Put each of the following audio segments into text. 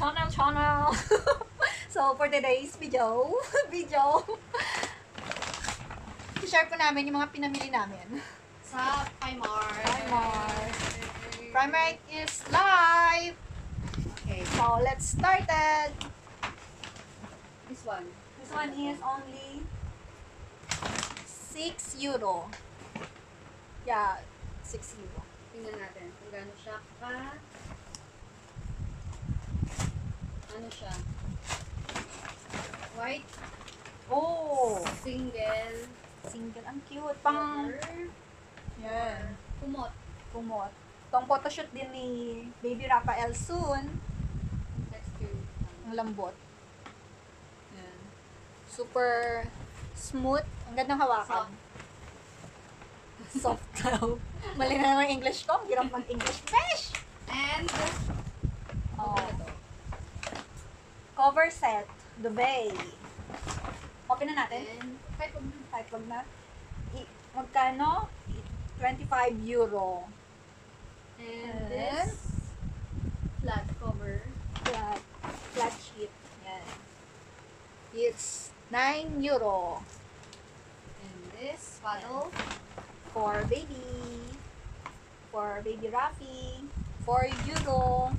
channel. So, for today's video, i-share po namin yung mga pinamili namin. Sa Primark. Primark is live! Okay. So, let's start it! This one. This one is only 6 euro. Yeah, 6 euro. Tingnan natin kung gaano siya ka... Ano siya? White. Oh! Single. Single. Ang cute. Pang... Cover. Yan. Kumot. Kumot. Pang photoshoot din ni Baby Rafael soon. Texture. Ang lambot. Yan. Super smooth. Ang gandang hawakan. Soft daw. Mali na naman yung English ko. Ang hirap mag-English. Besh! And... Oh. Ano to? Cover set. Duvet. Open na natin. And... Kahit wag na. Magkano? 25 euro. And this... Flat cover. Flat sheet. Yan. It's 9 euro. And this paddle. For baby. For baby Rafi. 4 euro.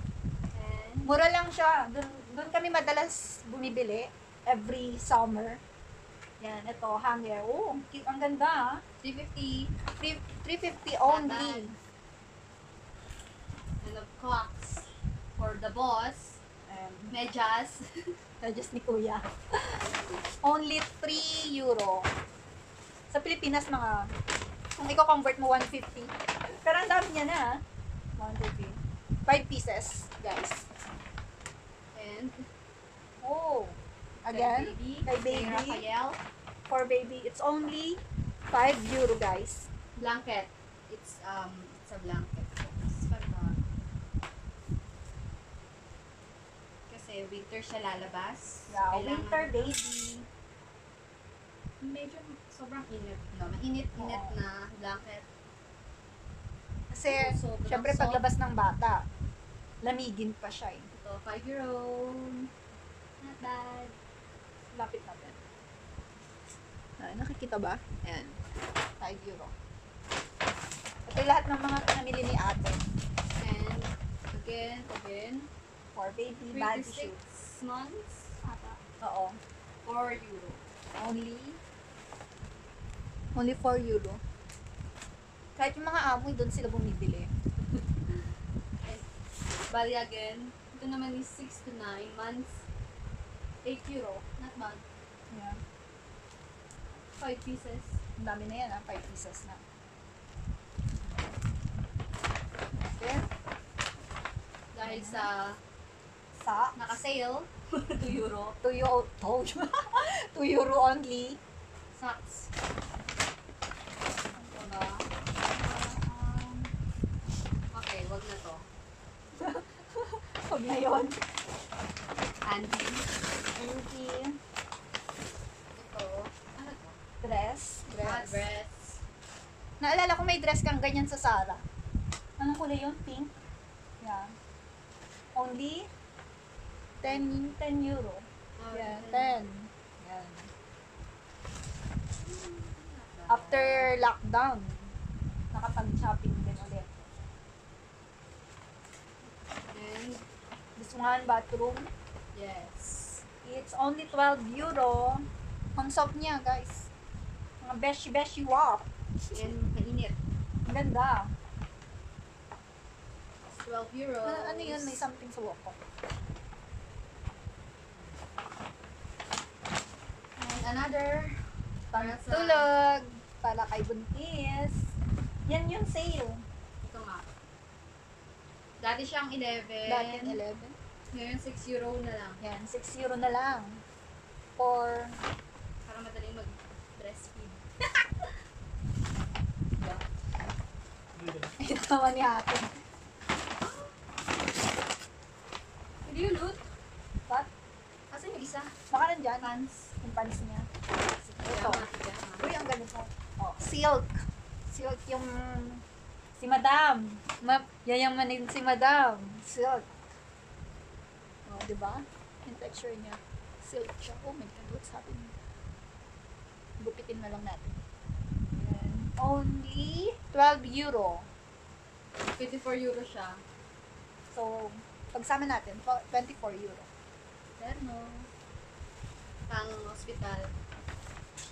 And... Mura lang siya. Doon kami madalas bumibili. Every summer. Yan, ito, hanger. Oh, ang ganda. 350. 350 only. And of clocks. For the boss. Medyas. Just ni Kuya. Only 3 euro. Sa Pilipinas, mga, kung i-convert mo 150. Pero ang dami niya na, 150. 5 pieces, guys. And... Oh, again, kay baby. Rafael. For baby, it's only 5 euro, guys. Blanket. It's a blanket. It's parang... Kasi winter siya lalabas. Yeah, Kailangan- winter baby. Medyo sobrang init. No, mainit-init Oo. na blanket. Kasi, Sobrang syempre, soft. paglabas ng bata, lamigin pa siya eh. Ito, 5 euro. Not bad. Lapit natin. Nakikita ba? Ayan. 5 euro. Ito yung lahat ng mga pinamili ni ate. And again, For baby 3 to body 6 shoot. months. Ata. Oo. 4 euro. Only 4 euro. Kahit yung mga amoy, doon sila bumibili. Bali again, ito naman is 6 to 9 months. 8 euro. Not bad. Yeah. 5 pieces. Ang dami na yan, 5 pieces na. Okay. Dahil sa Sa naka-sale, 2 euro. 2 euro, 2 euro only. Socks. Ano ba? Okay, wag na to. Huwag na yun. Andy. Beauty. Ito. Ano to? Dress. Dress. Naalala ko may dress kang ganyan sa Zara. Anong kulay yun? Pink? Yeah. Only 10 euro. Yeah, 10. Yan. After lockdown, nakapag-shopping din ulit. And, This one, bathroom. yes. It's only 12 euro. Ang soft niya, guys. Mga beshi-beshi wap. And mainit. Ang ganda. 12 euro. Ano yun? May something sa wap ko. And another. Para sa... Tulog. Para kay buntis. Yan yung sale. Ito nga. Dati siyang 11. Dati 11. Ngayon 6 euro na lang. Yan, 6 euro na lang. For, Para madaling mag-breastfeed. ito naman ni ate. Hindi yun, Lut. What? Kasi yung isa. Baka nandyan. Pants. Yung pants niya. Ito. Pajama. Pajama. Uy, ang ganito. Oh, silk. Silk yung si Madam. Yayamanin si Madam. Silk. Oh. Diba? Yung texture niya. Silk siya. Oh my God, what's happening? Gupitin na lang natin. Ayan. Only 12 euro. 24 euro siya. So, pagsama natin, 24 euro. Terno. Pang hospital.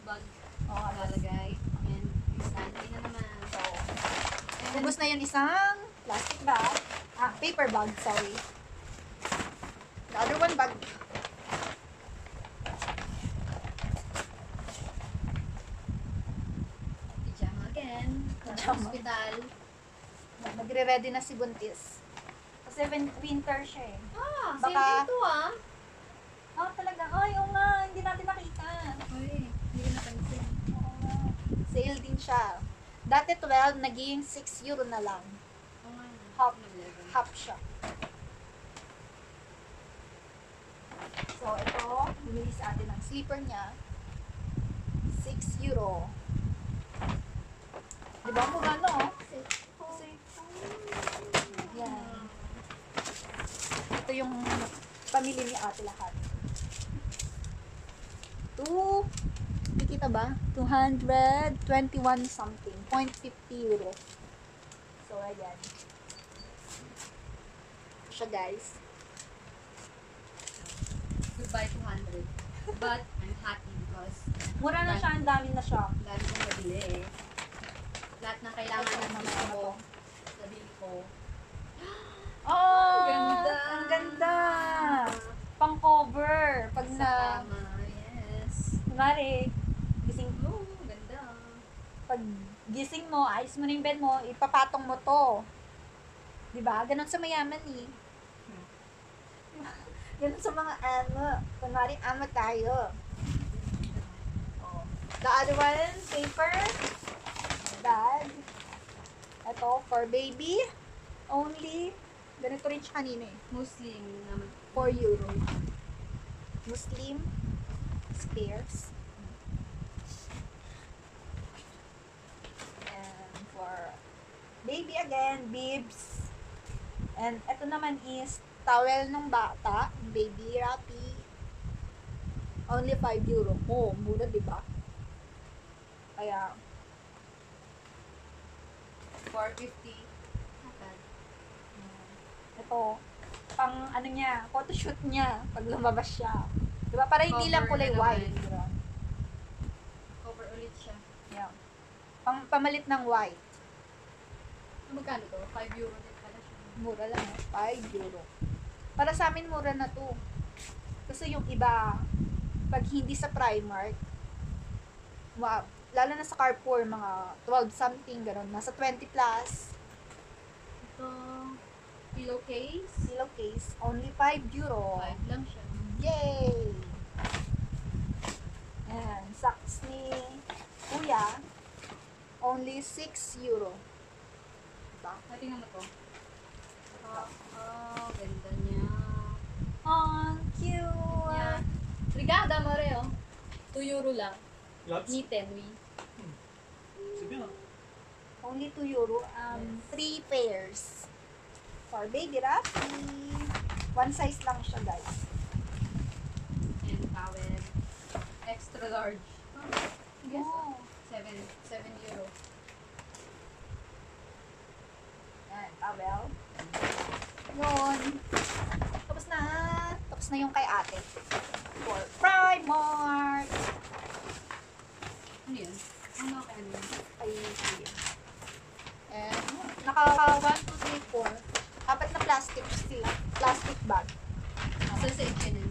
Bag. Oo, Lalagay. And Stanley na naman. So, And ubos na yun isang plastic bag. Paper bag, sorry. The other one bag. pijama again. Pang Pajama. hospital. Nagre-ready na si Buntis. Kasi winter siya eh. Ah, Baka- same ito ah. Talaga. Ay, oo nga. Hindi natin nakita. Uy, hindi ko napansin. Oo nga. Sale din siya. Dati 12, naging 6 euro na lang. Oo nga. Half. 11. Half siya. So, ito, bumili sa atin ng slipper niya. 6 euro. Di ba? Kung ano? Kasi, yan. Ito yung pamili ni ate lahat. Nakikita ba? 221 something. 0.50 euro. So, ayan. Ito siya, guys. Goodbye 200. But, I'm happy because Mura na siya, ang dami na siya. ang dami kong nabili eh. Lahat ng kailangan ng Mamaya gusto na ko. to. Nabili ko. Oh, Ganda! Ang ganda! Pang cover. Pag Sa na, kama, yes. kunwari, gising, Oh, ganda. pag gising mo, ayos mo na yung bed mo, ipapatong mo to. Diba? Ganon sa mayaman eh. Ganon sa mga ano. Kunwari, ama tayo. Oh. The other one, paper. Bag. Ito, for baby. Only, ganito rin siya kanina eh. Muslim naman. 4 euro. Muslim spares. And for baby again, bibs. And ito naman is towel ng bata, baby wrappy. Only 5 euro. Oh, mura, di ba? Kaya, 450. Not bad. ito, pang ano niya, photoshoot niya pag lumabas siya. Di ba? Para hindi lang Cover kulay na white. naman. Di ba? Cover ulit siya. Yeah. Pamalit ng white. Magkano to? 5 euro din pala siya. Mura lang, 5 euro. Para sa amin, mura na to. Kasi yung iba, pag hindi sa Primark, lalo na sa Carrefour, mga 12 something, gano'n, nasa 20 plus. Ito, pillowcase. Pillowcase, only 5 euro. 5 lang siya. Yay! And socks ni Kuya, only 6 euro. Diba? Tingnan mo to. Oh, ganda niya. Oh, cute! Yeah. Brigada mo rin, oh. 2 euro lang. Lots? Ni Tenwi. Sige na. Only 2 euro. 3 pairs. For baby Rafi. One size lang siya, guys. And towel. Extra large. Yes, Oh. 7 euro. Yan, towel. Yun. Tapos na. Tapos na yung kay ate. For Primark. Ano yun? Ano ka ano yun? Kay And, naka 1, 2, 3, 4. Apat na plastic sila. Plastic bag. Sa H&M.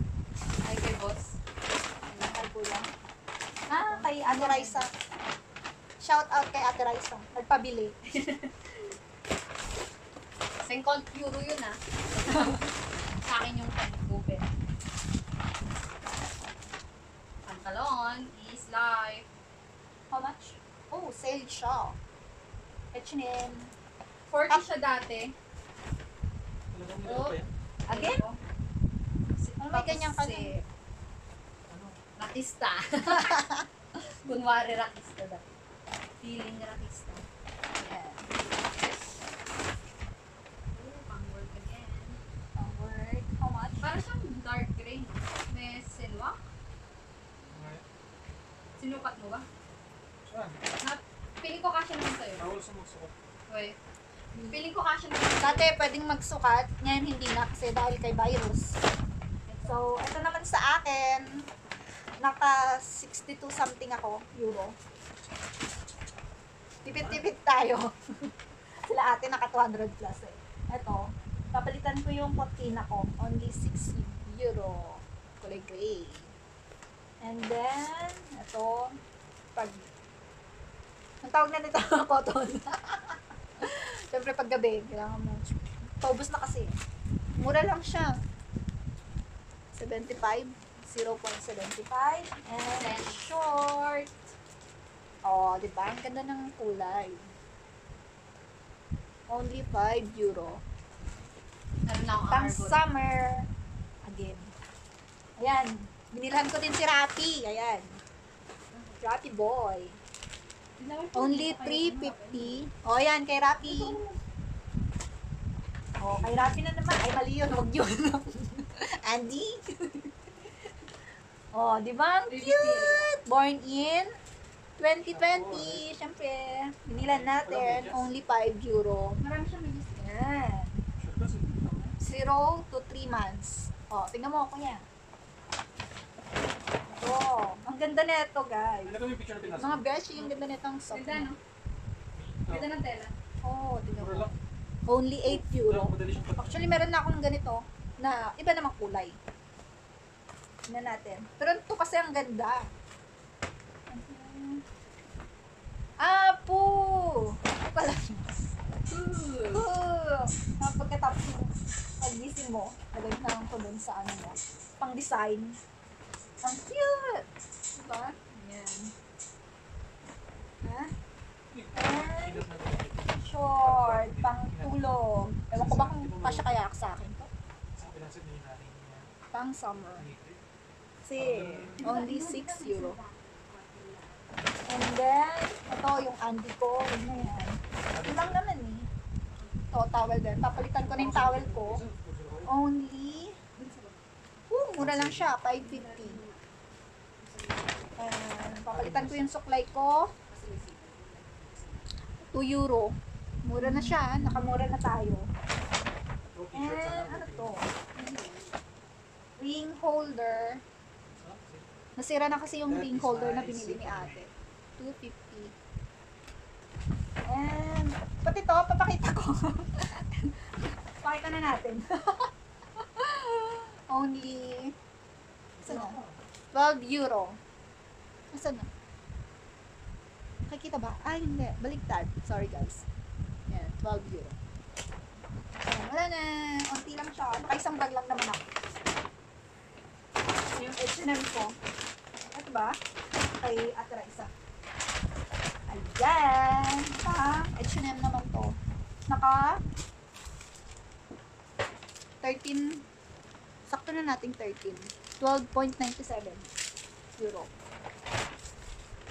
Ay, kay boss. Kay Kuya. Kay Ate Raisa. Shout out kay Ate Raisa. Nagpabili. 50 euro yun ah. Sa akin yung pag-gupit. Pantalon is life. How much? Oh, sale siya. H&M. 40 siya dati. Talagang meron pa yan. Again? Oh, may ganyan ka Si Ano? Rakista. Kunwari Rakista daw. Feeling Rakista. Yan. Oh, pang work again. Pang work. How much? Para siyang Feeling ko kasya naman sa'yo. Bawal sa magsukat. Wait. Feeling ko kasya naman sa'yo. Dati pwedeng magsukat, ngayon hindi na kasi dahil kay virus. So, ito naman sa akin, naka 62 something ako, euro. Tipid-tipid tayo. Sila ate naka 200 plus eh. Ito, papalitan ko yung cortina ko, only 6 euro. Kulay gray. And then, ito, pag, ang tawag na nito, cotton. Siyempre pag gabi, kailangan mo, paubos na kasi. Mura lang siya. 75, 0.75. And then short. Oh, di ba? Ang ganda ng kulay. Only 5 euro. Meron na akong Pang argot. summer. Again. Ayan. Binilhan ko din si Rappi. Ayan. Rappi boy. Only 350. Oh, ayan. Kay Rappi. Oh, kay Rappi na naman. Ay, mali yun. Huwag yun. Andy. Oh, di ba? Ang cute. Born in 2020. Siyempre, binilan natin. Only 5 euro. Marami siya may gusto. Yan. Sure ka, sige. 0 to 3 months. Oh, tingnan mo ako yan. Oh, ang ganda nito, guys. Ano yung picture na pinas? Mga beshi, yung ganda nitong soft. Ganda, no? Ganda ng tela. Oh, tingnan Mura mo. lang. Only 8 euro. Madali siyang pati. Actually, meron na akong ganito na iba namang kulay. Tingnan natin. Pero ito kasi ang ganda. Apo! Ito pala. Pagkatapos mo, pag-gising mo, lagay na lang ko dun sa ano mo. Pang design. Ang cute! Diba? Ayan. Ha? And Sigat na ito. short, pang tulog. Ewan ko ba kung kasya kaya sa akin to? Sa pinansin niya yung nanay niya. Pang summer. Nitri. Kasi only 6 euro. And then, ito yung Andy ko. Yun na yan. Ito lang naman eh. Ito, towel din. Papalitan ko na yung towel ko. Only, mura lang siya. 550. And, papalitan ko yung suklay ko. 2 euro. Mura na siya. Nakamura na tayo. And, ano to? Ring holder. Nasira na kasi yung ring holder na binili ni ate. 250. And, pati to, papakita ko. Pakita na natin. Only, saan na? 12 euro. Saan na? Nakikita ba? Ah, hindi. Baligtad. Sorry guys. Yan, 12 euro. Ayan, wala na. Unti lang siya. Nakaisang bag lang naman ako. Yung H&M ko. Ito ba? Kay Ate Raisa. Ayan. H&M naman to. Naka 13. Sakto na nating 13. 12.97 euro.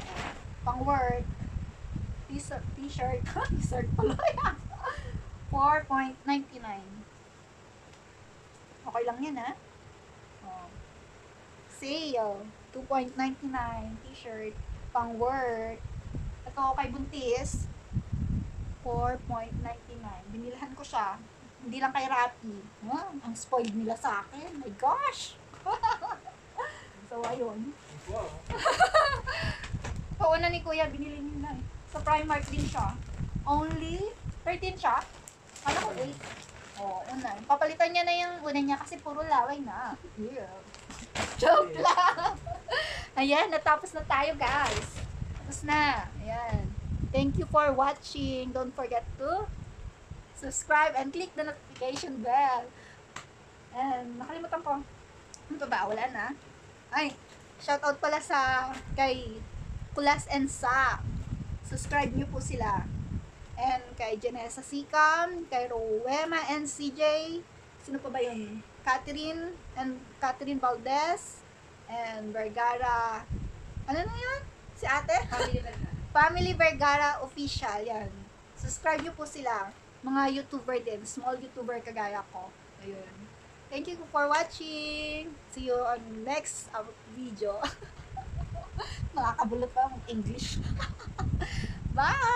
Ayan. Pang work. T-shirt. T-shirt pala. 4.99. Okay lang yan, ha? Oh. Sale. 2.99 t-shirt. Pang work. Ito kay Buntis. 4.99. Binilhan ko siya. Hindi lang kay Rappi. Huh? Ang spoiled nila sa akin. My gosh! So, ayun. Wow. Kauna ni Kuya, binili nila. Sa Primark din siya. Only 13 siya. Kala ko 8. Oo, una. Papalitan niya na yung una niya kasi puro laway na. Yeah. Joke lang. Ayan, natapos na tayo guys. Tapos na. Ayan. Thank you for watching. Don't forget to subscribe and click the notification bell. And nakalimutan ko. Ano pa ba? Wala na. Ay, shoutout pala sa kay Kulas and Sa. Subscribe niyo po sila. And kay Janessa Sikam, kay Rowema and CJ. Sino pa ba yun? Catherine Valdez, and Vergara. Ano na yun? Si ate? Family bag na. Family Vergara Official. Yan. Subscribe niyo po sila. Mga YouTuber din. Small YouTuber kagaya ko. Ayun. Thank you for watching. See you on next video. Nakakabulot pa ang English. Bye!